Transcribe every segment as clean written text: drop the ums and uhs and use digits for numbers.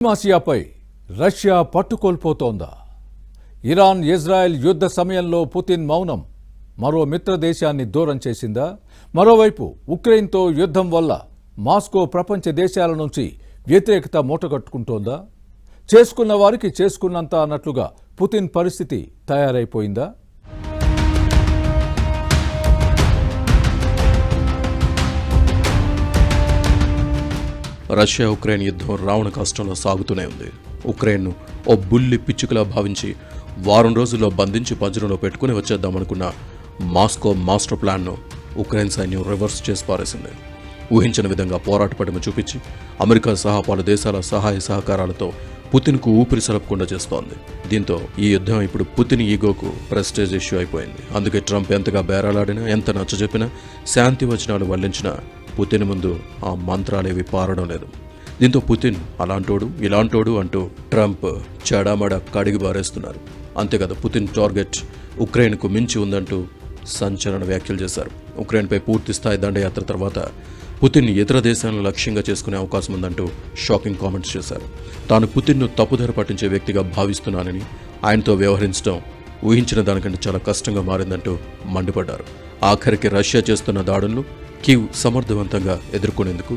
పశ్చిమాసియాపై Russia పట్టుకోల్పోతోందా? Iran Israel యుద్ధ సమయంలో Putin మౌనం మరో మిత్ర దేశాన్ని దూరం చేసిందా? మరోవైపు ఉక్రెయిన్తో యుద్ధం వల్ల మాస్కో ప్రపంచ దేశాల నుంచి వ్యతిరేకత మూటగట్టుకుంటోందా? చేసుకున్న వారికి చేసుకున్నంత అన్నట్లుగా పుతిన్ పరిస్థితి తయారైపోయిందా? రష్యా ఉక్రెయిన్ యుద్ధం రావణ కష్టంలో సాగుతూనే ఉంది. ఉక్రెయిన్ను ఓ బుల్లి పిచ్చుకలా భావించి వారం రోజుల్లో బంధించి పంజరంలో పెట్టుకుని వచ్చేద్దామనుకున్న మాస్కో మాస్టర్ ప్లాన్ను ఉక్రెయిన్ సైన్యం రివర్స్ చేసి పారేసింది. ఊహించిన విధంగా పోరాట పటిమ చూపించి అమెరికా సహా పలు దేశాల సహాయ సహకారాలతో పుతిన్కు ఊపిరి సలపకుండా చేస్తోంది. దీంతో ఈ యుద్ధం ఇప్పుడు పుతిన్ ఈగోకు ప్రెస్టేజ్ ఇష్యూ అయిపోయింది. అందుకే ట్రంప్ ఎంతగా బేరాలాడినా, ఎంత నచ్చజెప్పినా, శాంతి వచనాలు వల్లించినా పుతిన్ ముందు ఆ మంత్రాలేవి పారడం లేదు. దీంతో పుతిన్ అలాంటోడు ఇలాంటోడు అంటూ ట్రంప్ చెడామడ కడిగి బారేస్తున్నారు. అంతేకాదు, పుతిన్ టార్గెట్ ఉక్రెయిన్కు మించి ఉందంటూ సంచలన వ్యాఖ్యలు చేశారు. ఉక్రెయిన్పై పూర్తి స్థాయి దండయాత్ర తర్వాత పుతిన్ ఇతర దేశాలను లక్ష్యంగా చేసుకునే అవకాశం ఉందంటూ షాకింగ్ కామెంట్స్ చేశారు. తాను పుతిన్ను తప్పుదారి పట్టించే వ్యక్తిగా భావిస్తున్నానని, ఆయనతో వ్యవహరించడం ఊహించిన దానికంటే చాలా కష్టంగా మారిందంటూ మండిపడ్డారు. ఆఖరికి రష్యా చేస్తున్న దాడులను కీవ్ సమర్థవంతంగా ఎదుర్కొనేందుకు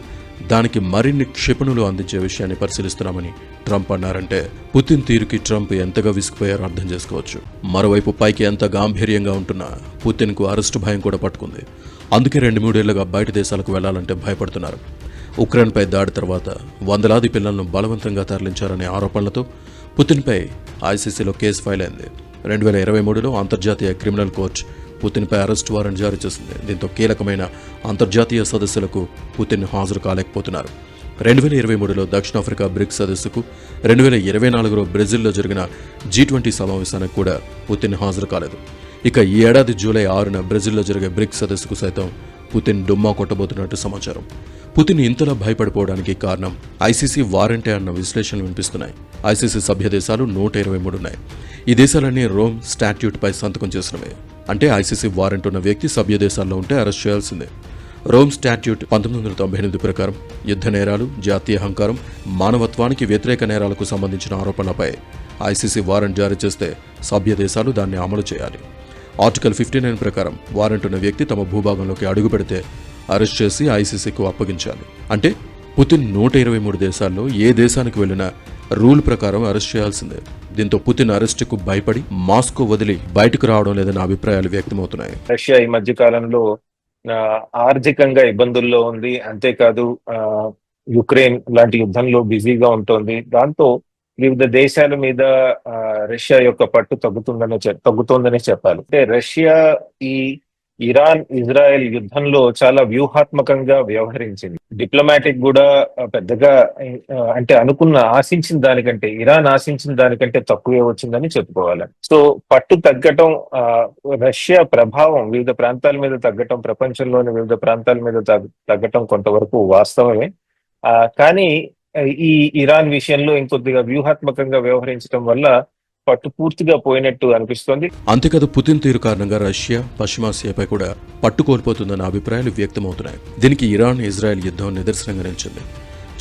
దానికి మరిన్ని క్షిపణులు అందించే విషయాన్ని పరిశీలిస్తున్నామని ట్రంప్ అన్నారంటే పుతిన్ తీరుకి ట్రంప్ ఎంతగా విసిగిపోయారో అర్థం చేసుకోవచ్చు. మరోవైపు పైకి ఎంత గాంభీర్యంగా ఉంటున్నా పుతిన్కు అరెస్టు భయం కూడా పట్టుకుంది. అందుకే 2-3 ఏళ్లుగా బయట దేశాలకు వెళ్లాలంటే భయపడుతున్నారు. ఉక్రెయిన్పై దాడి తర్వాత వందలాది పిల్లలను బలవంతంగా తరలించారనే ఆరోపణలతో పుతిన్పై ఐసీసీలో కేసు ఫైల్ అయింది. 2023లో అంతర్జాతీయ క్రిమినల్ కోర్టు పుతిన్పై అరెస్ట్ వారెంట్ జారీ చేసింది. దీంతో కీలకమైన అంతర్జాతీయ సదస్సులకు పుతిన్ హాజరు కాలేకపోతున్నారు. 2023లో దక్షిణాఫ్రికా బ్రిక్స్ సదస్సుకు, 2024లో బ్రెజిల్లో జరిగిన G20 సమావేశానికి కూడా పుతిన్ హాజరు కాలేదు. ఇక ఈ ఏడాది జూలై 6న బ్రెజిల్లో జరిగే బ్రిక్స్ సదస్సుకు సైతం పుతిన్ డుమ్మా కొట్టబోతున్నట్టు సమాచారం. పుతిన్ ఇంతలా భయపడిపోవడానికి కారణం ఐసీసీ వారెంటే అన్న విశ్లేషణలు వినిపిస్తున్నాయి. ఐసీసీ సభ్య దేశాలు 123 ఉన్నాయి. ఈ దేశాలన్నీ రోమ్ స్టాట్యూట్పై సంతకం చేసినవే. అంటే ఐసీసీ వారెంట్ ఉన్న వ్యక్తి సభ్య దేశాల్లో ఉంటే అరెస్ట్ చేయాల్సిందే. రోమ్ స్టాట్యూట్ 1998 ప్రకారం యుద్ధ నేరాలు, జాతీయ అహంకారం, మానవత్వానికి వ్యతిరేక నేరాలకు సంబంధించిన ఆరోపణలపై ఐసీసీ వారెంట్ జారీ చేస్తే సభ్య దేశాలు దాన్ని అమలు చేయాలి. ఆర్టికల్ 59 ప్రకారం వారెంట్ ఉన్న వ్యక్తి తమ భూభాగంలోకి అడుగు పెడితే అరెస్ట్ చేసి ఐసీసీకు అప్పగించాలి. అంటే పుతిన్ 123 దేశాల్లో ఏ దేశానికి వెళ్లినా రూల్ ప్రకారం అరెస్ట్ చేయాల్సిందే. దీంతో పుతిన్ అరెస్టుకు భయపడి మాస్కో వదిలి బయటకు రావడం లేదన్న అభిప్రాయాలు వ్యక్తమవుతున్నాయి. రష్యా ఈ మధ్య కాలంలో ఆర్థికంగా ఇబ్బందుల్లో ఉంది. అంతేకాదు, యుక్రెయిన్ లాంటి యుద్ధంలో బిజీగా ఉంటుంది. దాంతో వివిధ దేశాల మీద రష్యా యొక్క పట్టు తగ్గుతోందనే చెప్పాలి. అంటే రష్యా ఈ ఇరాన్ ఇజ్రాయెల్ యుద్ధంలో చాలా వ్యూహాత్మకంగా వ్యవహరించింది. డిప్లొమాటిక్ కూడా పెద్దగా అంటే ఆశించిన దానికంటే, ఇరాన్ ఆశించిన దానికంటే తక్కువే వచ్చిందని చెప్పుకోవాలి. సో పట్టు తగ్గటం, రష్యా ప్రభావం వివిధ ప్రాంతాల మీద తగ్గటం, ప్రపంచంలోని వివిధ ప్రాంతాల మీద తగ్గటం కొంతవరకు వాస్తవమే. కానీ ఈ ఇరాన్ విషయంలో ఇంకొద్దిగా వ్యూహాత్మకంగా వ్యవహరించడం వల్ల పట్టు పూర్తిగా పోయినట్టు అనిపిస్తోంది. అంతేకాదు, పుతిన్ తీరు కారణంగా రష్యా పశ్చిమాసియాపై కూడా పట్టు కోల్పోతుందన్న అభిప్రాయాలు వ్యక్తమవుతున్నాయి. దీనికి ఇరాన్ ఇజ్రాయెల్ యుద్ధం నిదర్శనంగా నిలిచింది.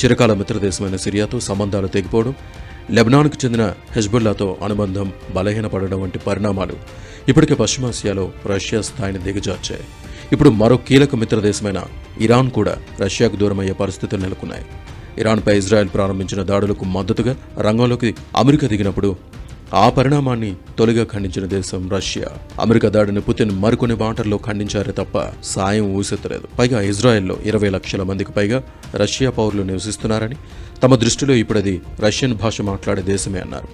చిరకాల మిత్రదేశమైన సిరియాతో సంబంధాలు తెగిపోవడం, లెబనాన్కు చెందిన హెజ్బుల్లాతో అనుబంధం బలహీనపడడం వంటి పరిణామాలు ఇప్పటికే పశ్చిమాసియాలో రష్యా స్థాయిని దిగజార్చాయి. ఇప్పుడు మరో కీలక మిత్రదేశమైన ఇరాన్ కూడా రష్యాకు దూరమయ్యే పరిస్థితులు నెలకొన్నాయి. ఇరాన్పై ఇజ్రాయెల్ ప్రారంభించిన దాడులకు మద్దతుగా రంగంలోకి అమెరికా దిగినప్పుడు ఆ పరిణామాన్ని తొలిగా ఖండించిన దేశం రష్యా. అమెరికా దాడిని పుతిన్ మరికొన్ని మాటల్లో ఖండించారే తప్ప సాయం ఊసెత్తలేదు. పైగా ఇజ్రాయెల్లో 20 లక్షల మందికి పైగా రష్యా పౌరులు నివసిస్తున్నారని, తమ దృష్టిలో ఇప్పుడది రష్యన్ భాష మాట్లాడే దేశమే అన్నారు.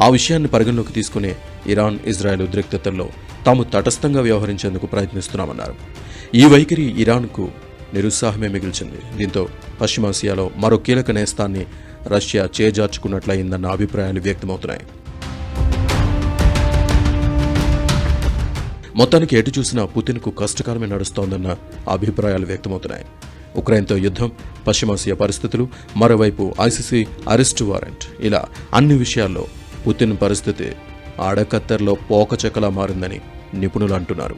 ఆ విషయాన్ని పరిగణలోకి తీసుకునే ఇరాన్ ఇజ్రాయెల్ ఉద్రిక్తతల్లో తాము తటస్థంగా వ్యవహరించేందుకు ప్రయత్నిస్తున్నామన్నారు. ఈ వైఖరి ఇరాన్కు నిరుత్సాహమే మిగిల్చింది. దీంతో పశ్చిమాసియాలో మరో కీలక నేస్తాన్ని రష్యా చేజార్చుకున్నట్లయిందన్న అభిప్రాయాలు వ్యక్తమవుతున్నాయి. మొత్తానికి ఎటు చూసినా పుతిన్కు కష్టకాలమే నడుస్తోందన్న అభిప్రాయాలు వ్యక్తమవుతున్నాయి. ఉక్రెయిన్తో యుద్ధం, పశ్చిమాసియా పరిస్థితులు, మరోవైపు ఐసీసీ అరెస్టు వారెంట్, ఇలా అన్ని విషయాల్లో పుతిన్ పరిస్థితి ఆడకత్తెరలో పోకచెక్కలా మారిందని నిపుణులు అంటున్నారు.